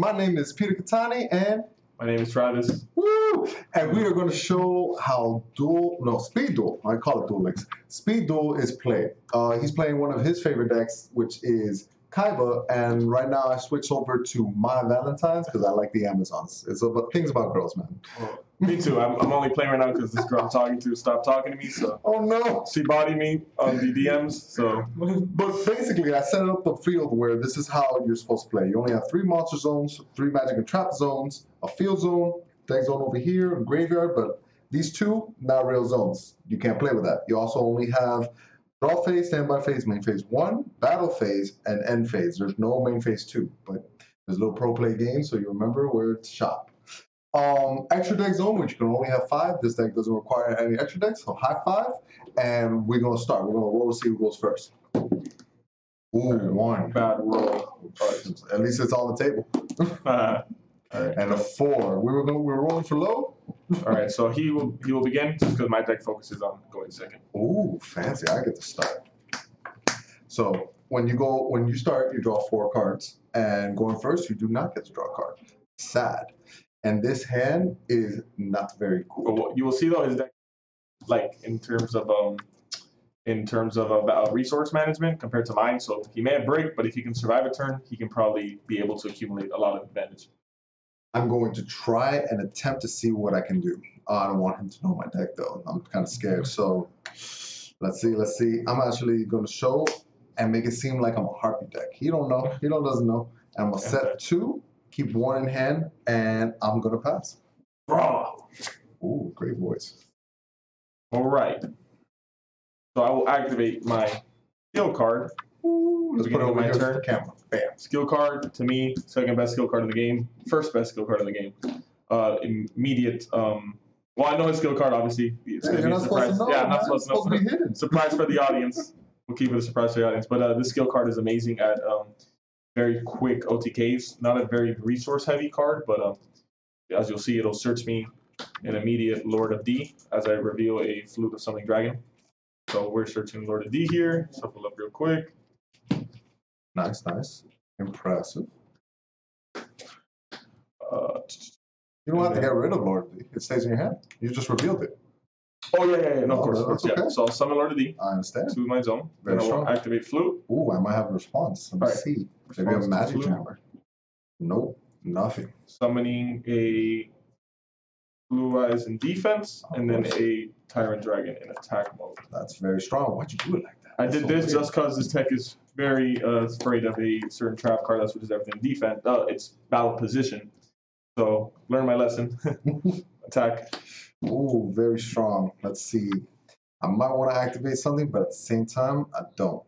My name is Peter Katani, and My name is Travis. woo! And we are going to show how Speed Duel, I call it Duel Links. Speed Duel is played. He's playing one of his favorite decks, which is Kaiba, and right now I switched over to My Valentine's because I like the Amazons. It's about things about girls, man. Well, me too. I'm only playing right now because this girl I'm talking to stopped talking to me, so Oh no! she bodied me on the DMs. So, But basically, I set up the field where this is how you're supposed to play. You only have 3 monster zones, 3 magic and trap zones, a field zone, deck zone over here, a graveyard, but these 2, not real zones. You can't play with that. You also only have draw phase, standby phase, main phase 1, battle phase, and end phase. There's no main phase 2, but there's a little pro play game, so you remember where to shop. Extra deck zone, which you can only have 5. This deck doesn't require any extra decks, so high 5. And we're gonna start. We're gonna roll to see who goes first. Ooh, 1. bad roll. At least it's on the table. All right. And a 4. We were rolling for low. All right. So he will begin just because my deck focuses on going second. Ooh, fancy! I get to start. So when you start, you draw 4 cards, and going first, you do not get to draw a card. Sad. And this hand is not very cool. But what you will see though, his deck, like in terms of resource management compared to mine. So he may have break, but if he can survive a turn, he can probably be able to accumulate a lot of advantage. I'm going to try and attempt to see what I can do. I don't want him to know my deck though. I'm kind of scared. So let's see. I'm actually going to show and make it seem like I'm a harpy deck. He don't know. He doesn't know. And I'm going to set 2. Keep 1 in hand, and I'm gonna pass. Raw. Ooh, great voice. All right. So I will activate my skill card. Ooh, let's put it over here for the camera. Bam. Skill card to me, second best skill card in the game, first best skill card in the game. Immediate. Well, I know his skill card. Obviously, it's gonna be a surprise. Yeah, I'm not supposed to know. It's supposed to be hidden. Surprise for the audience. We'll keep it a surprise for the audience. But this skill card is amazing at very quick OTKs. Not a very resource-heavy card, but as you'll see, it'll search me an immediate Lord of D as I reveal a Flute of Summoning Dragon. So we're searching Lord of D here. Shuffle up real quick. Nice. Impressive. You don't have to get rid of Lord of D. It stays in your hand. You just revealed it. Oh, yeah. No, of course. Okay. Yeah. So I'll summon Lord of D. I understand. To my zone. Very then I will strong. activate Flute. Ooh, I might have a response. Let me see. Maybe a magic jammer. Nope, nothing. Summoning a Blue Eyes in defense, and then a Tyrant Dragon in attack mode. That's very strong. Why'd you do it like that? I did this just because this tech is very afraid of a certain trap card that switches everything defense. It's battle position. So learn my lesson. Attack. Ooh, very strong. Let's see. I might want to activate something, but at the same time, I don't.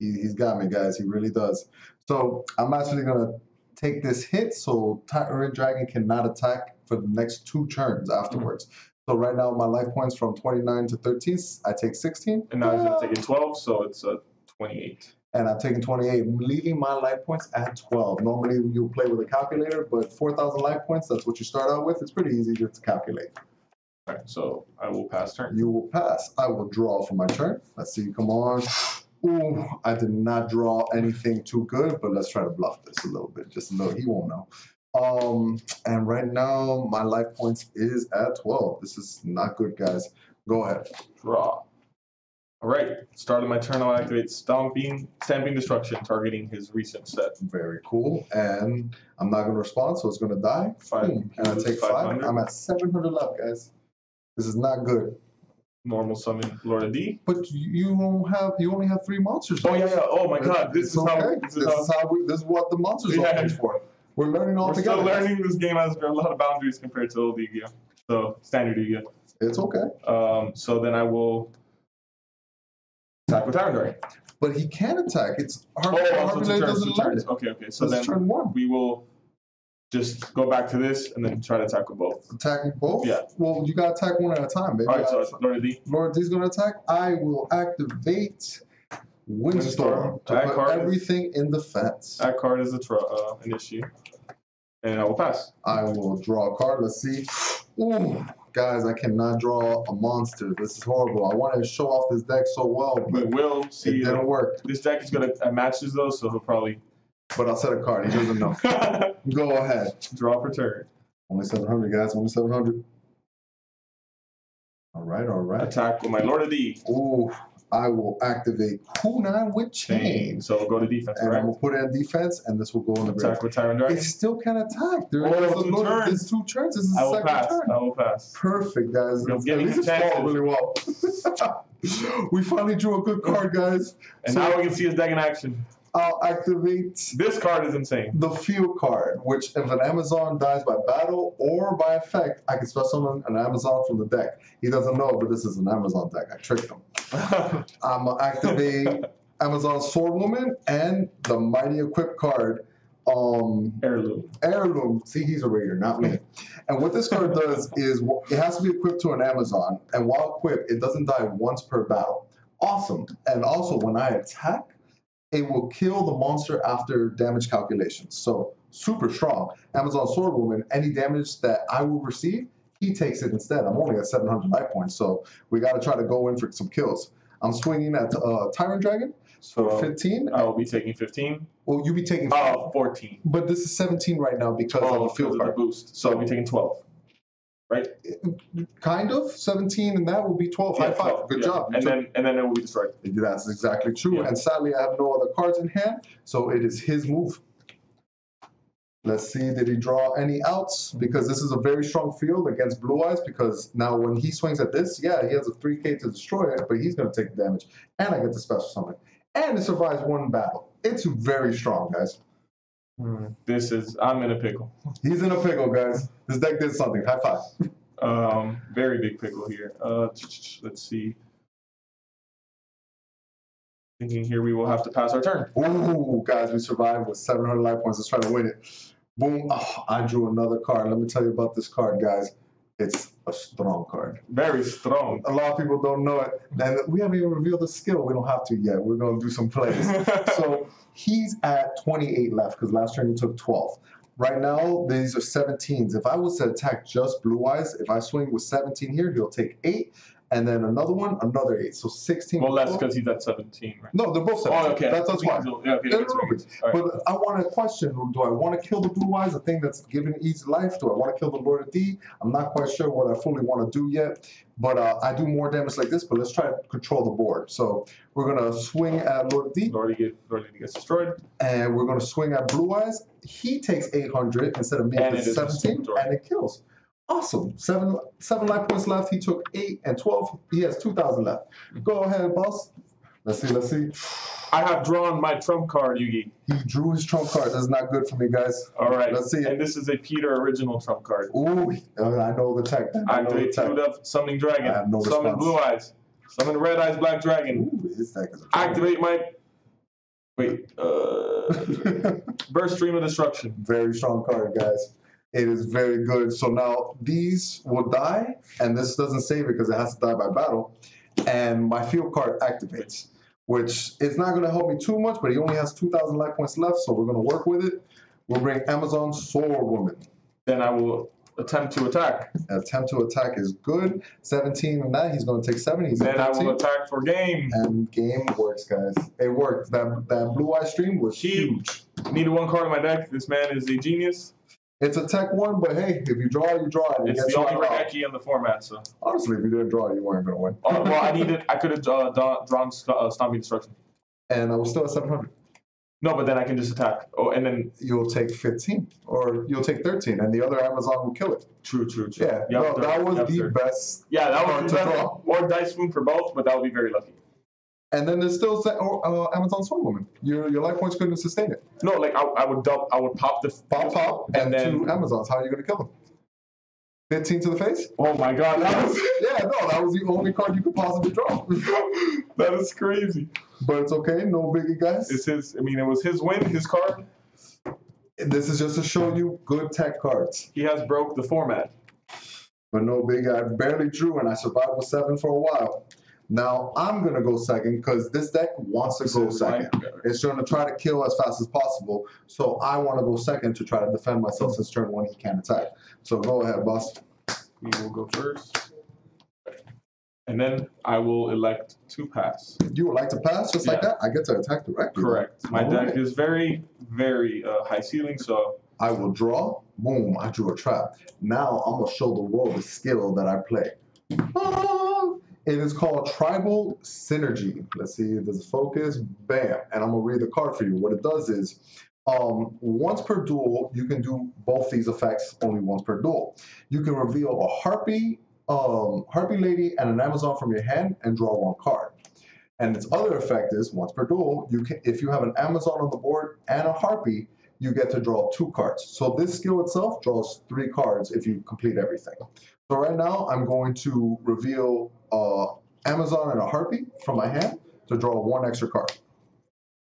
He's got me, guys. He really does. So I'm actually going to take this hit so Tyrant Dragon cannot attack for the next 2 turns afterwards. So right now, my life points from 29 to 13. I take 16. And now he's going to take a 12, so it's 28. And I'm taking 28, leaving my life points at 12. Normally, you play with a calculator, but 4,000 life points, that's what you start out with. It's pretty easy to calculate. All right, so I will pass turn. You will pass. I will draw for my turn. Let's see. Come on. Ooh, I did not draw anything too good, but let's try to bluff this a little bit. Just a little. He won't know. And right now, my life points is at 12. This is not good, guys. Go ahead. Draw. All right, start of my turn, I'll activate Stamping Destruction, targeting his recent set. Very cool. And I'm not going to respond, so it's going to die. 5. And I take 5. I'm at 700 left, guys. This is not good. Normal summon Lord of D. But you only have 3 monsters. Oh yeah. Oh my God. This is what the monsters are for. We're learning all together. We're still learning. This game has a lot of boundaries compared to old Yugioh. So standard Yugioh. It's okay. So then I will attack with Tyrant Dragon. But he can attack. It's hard. Turns. Okay. So then turn 1. We will just go back to this and then try to tackle both. Attacking both? Yeah. Well, you got to attack 1 at a time, baby. All right, so it's Lord of D. Lord of D's going to attack. I will activate Windstorm to put everything in defense. That card is an issue. And I will pass. I will draw a card. Let's see. Ooh, guys, I cannot draw a monster. This is horrible. I wanted to show off this deck so well, but we will see. It didn't work. This deck is going to matches those, so he'll probably but I'll set a card. He doesn't know. Go ahead. Draw for turn. Only 700, guys. Only 700. All right, all right. Attack with my Lord of D. Ooh, I will activate Kunai with Chain. So we'll go to defense, And right? I'm going to put it in defense, and this will go in the Attack with Tyrant Dragon. It still can attack. There's 2 turns. This is I the will second pass. turn. I will pass. Perfect, guys. You're At giving least him it's fought chances. really well. We finally drew a good card, guys. And So now we can see his deck in action. I'll activate This card is insane. the field card, which if an Amazon dies by battle or by effect, I can special summon an Amazon from the deck. He doesn't know, but this is an Amazon deck. I tricked him. I'm going to activate Amazon Swordwoman and the Mighty Equip card. Heirloom. See, he's a raider, not me. And what this card does is it has to be equipped to an Amazon, and while equipped, it doesn't die once per battle. Awesome. And also, when I attack, it will kill the monster after damage calculations. So, super strong. Amazon Swordwoman, any damage that I will receive, he takes it instead. I'm only at 700 life points, so we got to try to go in for some kills. I'm swinging at Tyrant Dragon. So 15. I will be taking 15. Well, you'll be taking 14. But this is 17 right now because of the field card boost. So I'll be taking 12. Right? Kind of 17, and that will be 12. Yeah, High five. 12. Good Yeah. job. And then it will be destroyed. That's exactly true. Yeah. And sadly, I have no other cards in hand, so it is his move. Let's see, did he draw any outs? Because this is a very strong field against Blue Eyes, because now when he swings at this, yeah, he has a 3K to destroy it, but he's going to take damage. And I get the special summon. And it survives 1 battle. It's very strong, guys. I'm in a pickle. He's in a pickle, guys. This deck did something. High five. Very big pickle here. Let's see. Thinking here we will have to pass our turn. Ooh, guys, we survived with 700 life points. Let's try to win it. Boom. Oh, I drew another card. Let me tell you about this card, guys. It's a strong card. Very strong. A lot of people don't know it. And we haven't even revealed the skill. We don't have to yet. We're going to do some plays. So he's at 28 left because last turn he took 12. Right now, these are 17s. If I was to attack just Blue Eyes, if I swing with 17 here, he'll take 8. And then another one, another 8. So 16. Well, less because he's at 17, right? No, they're both 17. Oh, okay. That's why. Yeah, okay, that's right. Right. But I want to question, do I want to kill the Blue Eyes, a thing that's given easy life? Do I want to kill the Lord of D? I'm not quite sure what I fully want to do yet. But I do more damage like this, but let's try to control the board. So we're going to swing at Lord of D. Lord of D gets destroyed. And we're going to swing at Blue Eyes. He takes 800 instead of me at 17, and it kills. Awesome. 7 life points left. He took 8 and 12. He has 2,000 left. Go ahead, boss. Let's see. I have drawn my trump card, Yugi. He drew his trump card. That's not good for me, guys. All right. Let's see. And this is a Peter original trump card. Ooh, I know the tech. Activate two of Summoning Dragon. I have no Summon response. Blue Eyes. Summon Red Eyes Black Dragon. Ooh, his deck is a Activate my... Wait. Burst Stream of Destruction. Very strong card, guys. It is very good. So now these will die, and this doesn't save it because it has to die by battle. And my field card activates, which is not going to help me too much, but he only has 2,000 life points left, so we're going to work with it. We'll bring Amazon Swordwoman. Then I will attempt to attack. Attempt to attack is good. 17 on that, he's going to take 7. He's then I will attack for game. And game works, guys. It worked. That Blue Eye stream was huge. Needed 1 card in my deck. This man is a genius. It's a tech 1, but hey, if you draw, you draw. And it's the only Regeki in the format, so. Honestly, if you didn't draw, you weren't going to win. Well, I could have drawn Stomping Destruction. And I was still at 700. No, but then I can just attack. Oh, and then you'll take 15, or you'll take 13, and the other Amazon will kill it. True. Yeah, no, that was the best. Yeah, that was the best. Or Dice Spoon for both, but that would be very lucky. And then there's still Amazon Swordwoman. Your life points couldn't sustain it. No, like I would pop the pop, and then 2 Amazons. How are you going to kill them? 15 to the face? Oh my God, that was that was the only card you could possibly draw. That is crazy. But it's okay, no biggie, guys. It's his. I mean, it was his win, his card. This is just to show you good tech cards. He has broke the format. But no biggie. I barely drew, and I survived with 7 for a while. Now, I'm going to go second because this deck wants to go second. It's going to try to kill as fast as possible. So I want to go second to try to defend myself since turn 1 he can't attack. So go ahead, boss. We will go first. And then I will elect to pass. You would like to pass just like that? I get to attack directly. Correct. My deck right. is very, very high ceiling, so. I will draw. Boom, I drew a trap. Now I'm going to show the world the skill that I play. It is called Tribal Synergy. Let's see, does it focus? Bam. And I'm going to read the card for you. What it does is, once per duel, you can do both these effects only once per duel. You can reveal a Harpy Lady and an Amazon from your hand and draw one card. And its other effect is, once per duel, you can, if you have an Amazon on the board and a Harpy, you get to draw 2 cards. So this skill itself draws 3 cards if you complete everything. So right now, I'm going to reveal Amazon and a Harpy from my hand to draw 1 extra card.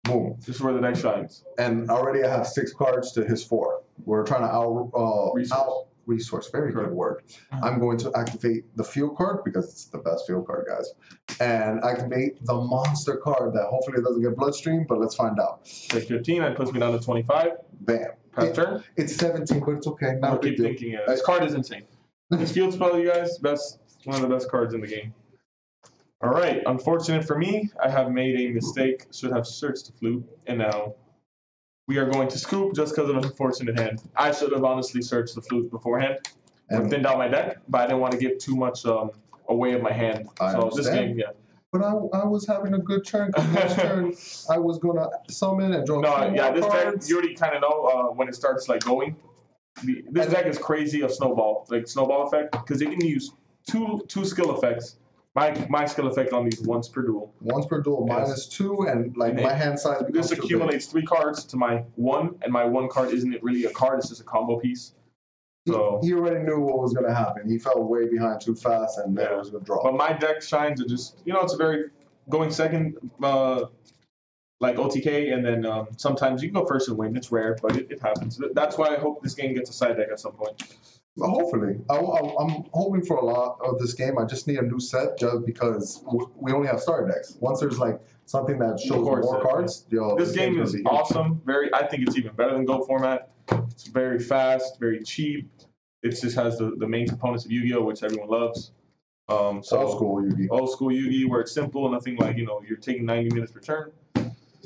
Boom. This is where the deck shines. And already I have 6 cards to his 4. We're trying to resource. Very good word. I'm going to activate the field card because it's the best field card, guys. And activate the monster card that hopefully it doesn't get bloodstream, but let's find out. Take 15, that puts me down to 25. Bam. Pass turn. It's 17, but it's okay. I'll keep thinking. This card is insane. This field spell, you guys, one of the best cards in the game. All right. Unfortunate for me, I have made a mistake. Should have searched the flute, and now we are going to scoop just because of an unfortunate hand. I should have honestly searched the flute beforehand and thinned out my deck, but I didn't want to give too much away of my hand. So this game, yeah. But I was having a good turn. Next turn, I was gonna summon and draw. This deck you already kind of know when it starts like going. This deck is crazy of snowball effect because it can use two skill effects. My skill effect on these once per duel. Once per duel, yes. -2, and like my hand size becomes. This accumulates 3 cards to my 1, and my 1 card isn't really a card; it's just a combo piece. So he already knew what was going to happen. He fell way behind too fast, and then it was going to draw. But my deck shines are just it's a very going second, like OTK, and then sometimes you can go first and win. It's rare, but it happens. That's why I hope this game gets a side deck at some point. Well, hopefully. I'm hoping for a lot of this game. I just need a new set just because we only have starter decks. Once there's like something that shows more cards, this game is awesome. I think it's even better than Go format. It's very fast, very cheap. It just has the main components of Yu-Gi-Oh, which everyone loves. Old school Yu-Gi. Old school Yu-Gi, where it's simple, nothing like you're taking 90 minutes per turn.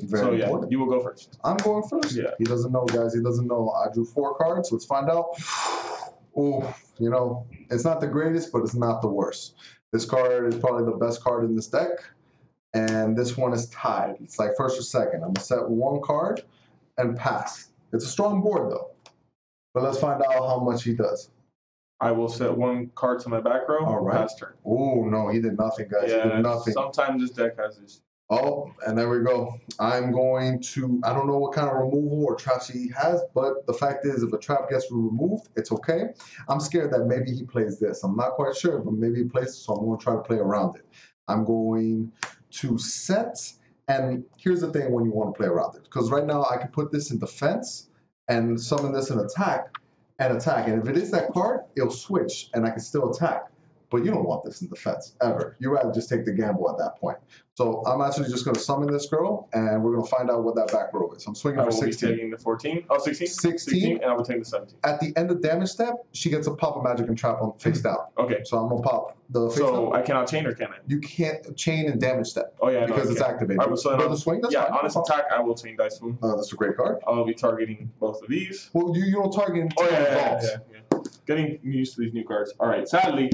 Very important. You will go first. I'm going first. Yeah. He doesn't know, guys. He doesn't know. I drew 4 cards. Let's find out. Oh, it's not the greatest, but it's not the worst. This card is probably the best card in this deck, and this one is tied. It's like first or second. I'm gonna set 1 card and pass. It's a strong board though, but let's find out how much he does. I will set 1 card to my back row. All right. Pass turn. Oh no, he did nothing, guys. Yeah, he did nothing. Sometimes this deck has this. Oh, and there we go. I'm going to, I don't know what kind of removal or traps he has, but the fact is if a trap gets removed, it's okay. I'm scared that maybe he plays this. I'm not quite sure, but maybe he plays this, so I'm going to try to play around it. I'm going to set, and here's the thing when you want to play around it, because right now I can put this in defense and summon this in attack, and if it is that card, it'll switch, and I can still attack. But you don't want this in defense, ever. You'd rather just take the gamble at that point. So I'm actually just going to summon this girl, and we're going to find out what that back row is. I'm swinging for 16. I will be taking the 14. Oh, 16? 16. And I will take the 17. At the end of damage step, she gets a pop of magic and trap on face down. Okay. So I'm going to pop the face down. So I cannot chain or can I? You can't chain and damage step. Oh, yeah. Because it's activated. All right, so the swing, that's fine. On this attack, I will chain Dice Boom. That's a great card. I'll be targeting both of these. Well, you don't target. Oh, yeah. Getting used to these new cards. All right. Sadly,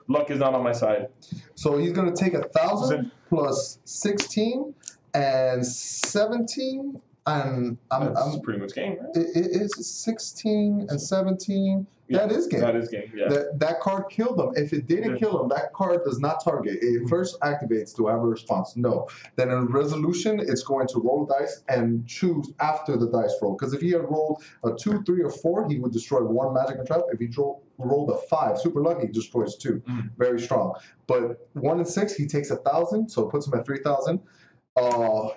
luck is not on my side. So he's going to take 1,000 plus 16 and 17. And That's pretty much game, right? It is 16 and 17. Yeah, that is game. That is game, yeah. That card killed him. If it didn't kill him, that card does not target. It first activates. Do I have a response? No. Then in resolution, it's going to roll dice and choose after the dice roll. Because if he had rolled a 2, 3, or 4, he would destroy 1 magic and trap. If he rolled a 5, super lucky, he destroys 2. Very strong. But 1 and 6, he takes 1,000, so it puts him at 3,000.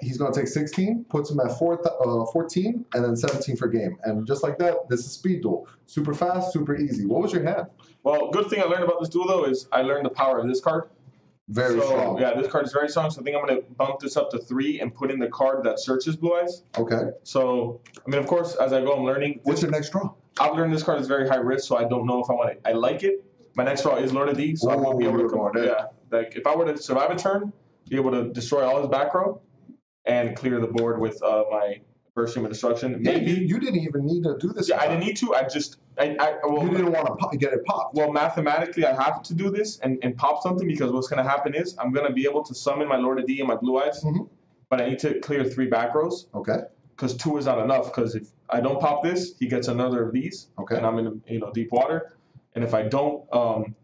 He's going to take 16, puts him at 14, and then 17 for game. And just like that, this is speed duel. Super fast, super easy. What was your hand? Well, good thing I learned about this duel, though, is I learned the power of this card. Very strong. Yeah, this card is very strong, so I think I'm going to bump this up to 3 and put in the card that searches Blue Eyes. Okay. So, I mean, of course, as I go, I'm learning. What's your next draw? I've learned this card is very high risk, so I don't know if I want it. I like it. My next draw is Lord of D, so I won't be able to come. Yeah, deck. If I were to survive a turn, be able to destroy all his back row, and clear the board with my first stream of destruction. Maybe you didn't even need to do this. Yeah, I didn't need to. You didn't want to get it popped. Well, mathematically, I have to do this and pop something because what's going to happen is I'm going to be able to summon my Lord of D and my Blue Eyes, but I need to clear 3 back rows. Okay. Because 2 is not enough. Because if I don't pop this, he gets another of these. Okay. And I'm in deep water. And if I don't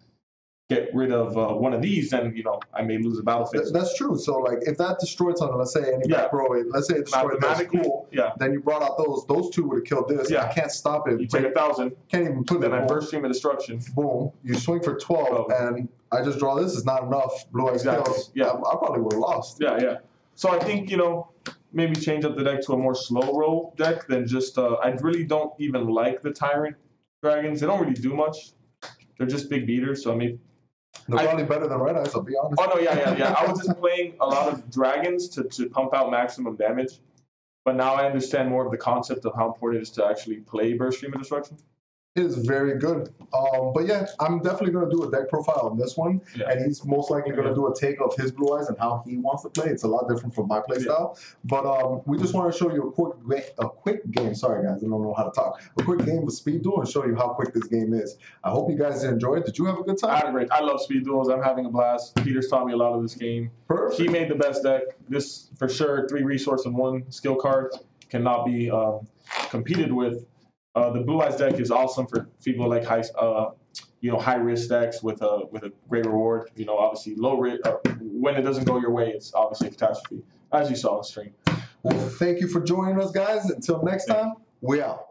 get rid of one of these, then I may lose a battle phase. That's true. So like if that destroyed something, let's say any back row, let's say it destroyed this pool, then you brought out those 2 would have killed this. Yeah. I can't stop it. You take 1,000. Can't even put then it. I burst stream of destruction. Boom. You swing for 12 and I just draw this. It's not enough. Blue Eyes kills. Yeah. I probably would have lost. Yeah. So I think maybe change up the deck to a more slow roll deck than just. I really don't even like the Tyrant Dragons. They don't really do much. They're just big beaters. So they're probably better than Red Eyes, I'll be honest. Oh, no, yeah. I was just playing a lot of dragons to pump out maximum damage. But now I understand more of the concept of how important it is to actually play Burst Stream of Destruction. It is very good. But yeah, I'm definitely going to do a deck profile on this one. Yeah. And he's most likely going to do a take of his Blue Eyes and how he wants to play. It's a lot different from my play style. But we just want to show you a quick game. Sorry, guys. I don't know how to talk. A quick game of Speed Duel and show you how quick this game is. I hope you guys enjoyed. Did you have a good time? I had a great. I love Speed Duels. I'm having a blast. Peter's taught me a lot of this game. Perfect. He made the best deck. This, for sure, 3 resource and 1 skill card cannot be competed with. The Blue Eyes deck is awesome for people like high risk decks with a great reward. Obviously low risk. When it doesn't go your way, it's obviously a catastrophe, as you saw on stream. Well, thank you for joining us, guys. Until next time, we out.